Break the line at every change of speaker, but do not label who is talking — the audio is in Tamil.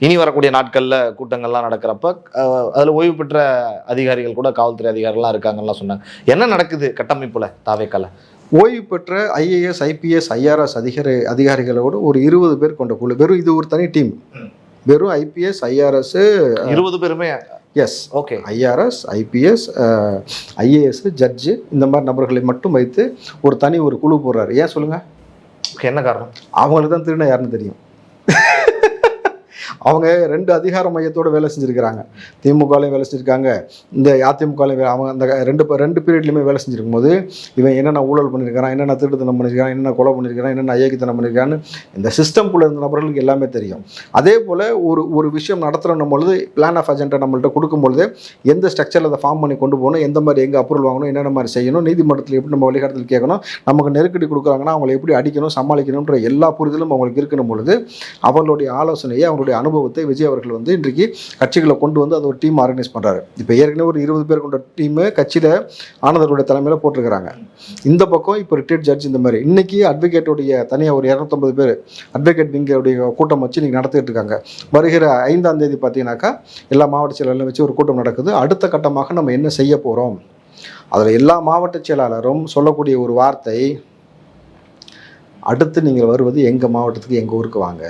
இனி வரக்கூடிய நாட்களில் கூட்டங்கள்லாம் நடக்கிறப்ப அதில் ஓய்வு பெற்ற அதிகாரிகள் கூட காவல்துறை அதிகாரிகள்லாம் இருக்காங்கலாம் சொன்னாங்க. என்ன நடக்குது கட்டமைப்பில் தாவேக்கால?
ஓய்வு பெற்ற ஐஏஎஸ், ஐபிஎஸ், ஐஆர்எஸ் அதிகாரிகளோடு ஒரு 20 பேர் கொண்ட குழு. வெறும் இது ஒரு தனி டீம். வெறும் ஐபிஎஸ், ஐஆர்எஸ்
20 பேருமே.
Yes, okay. IRS, IPS, IAS, judge இந்த மாதிரி நபர்களை மட்டும் வைத்து ஒரு குழு போடுறாரு. ஏன் சொல்லுங்க?
என்ன காரணம்?
அவங்களுக்கு தான் திருநா யாருன்னு தெரியும். அவங்க 2 அதிகார மையத்தோடு வேலை செஞ்சுருக்கிறாங்க. திமுகலையும் வேலை செஞ்சுருக்காங்க, இந்த அதிமுகலையும். அவங்க அந்த ரெண்டு பீரியட்லையுமே வேலை செஞ்சுருக்கும் போது இவன் என்னென்ன ஊழல் பண்ணியிருக்கிறான், என்னென்ன திருட்டுத்தனம் பண்ணியிருக்கான், என்னென்ன கொலை பண்ணியிருக்கிறான், என்னென்ன அயோக்கியத்தனம் பண்ணியிருக்கான்னு இந்த சிஸ்டம்குள்ளே இருந்த நபர்களுக்கு எல்லாமே தெரியும். அதே போல் ஒரு விஷயம் நடத்துகிறோம் பொழுது பிளான் ஆஃப் அஜெண்டா நம்மள்கிட்ட கொடுக்கும்பொழுது எந்த ஸ்ட்ரக்சரில் அதை ஃபார்ம் பண்ணி கொண்டு போகணும், எந்த மாதிரி எங்கே அப்ரூவல் வாங்கணும், என்னென்ன மாதிரி செய்யணும், நீதிமன்றத்தில் எப்படி நம்ம வழிகாட்டத்தில் கேட்கணும், நமக்கு நெருக்கடி கொடுக்குறாங்கன்னா அவங்களை எப்படி அடிக்கணும், சமாளிக்கணுன்ற எல்லா புரிதலும் அவங்களுக்கு இருக்கணும் பொழுது அவங்களுடைய ஆலோசனையை, அவங்களுடைய அனுபவத்தை விஜய் அவர்கள் இன்றைக்கு கட்சிகளை கொண்டு வந்து அது ஒரு டீம் ஆர்கனைஸ் பண்ணுறாரு. இப்போ ஏற்கனவே ஒரு 20 பேர் கொண்ட டீமு கட்சியில் ஆனந்தருடைய தலைமையில் போட்டிருக்கிறாங்க. இந்த பக்கம் இப்போ ரிட்டையர்ட் ஜட்ஜ் இந்த மாதிரி இன்னைக்கு அட்வொகேட்டுடைய தனியாக ஒரு 250 பேர் அட்வொகேட் விங்கோடைய கூட்டம் வச்சு இன்னைக்கு நடத்திட்டு இருக்காங்க. வருகிற 5ஆம் தேதி பார்த்தீங்கன்னாக்கா எல்லா மாவட்ட செயலாளர்களும் வச்சு ஒரு கூட்டம் நடக்குது. அடுத்த கட்டமாக நம்ம என்ன செய்ய போகிறோம், அதில் எல்லா மாவட்ட செயலாளரும் சொல்லக்கூடிய ஒரு வார்த்தை, அடுத்து நீங்கள் வருவது எங்கள் மாவட்டத்துக்கு, எங்கள் ஊருக்கு வாங்க.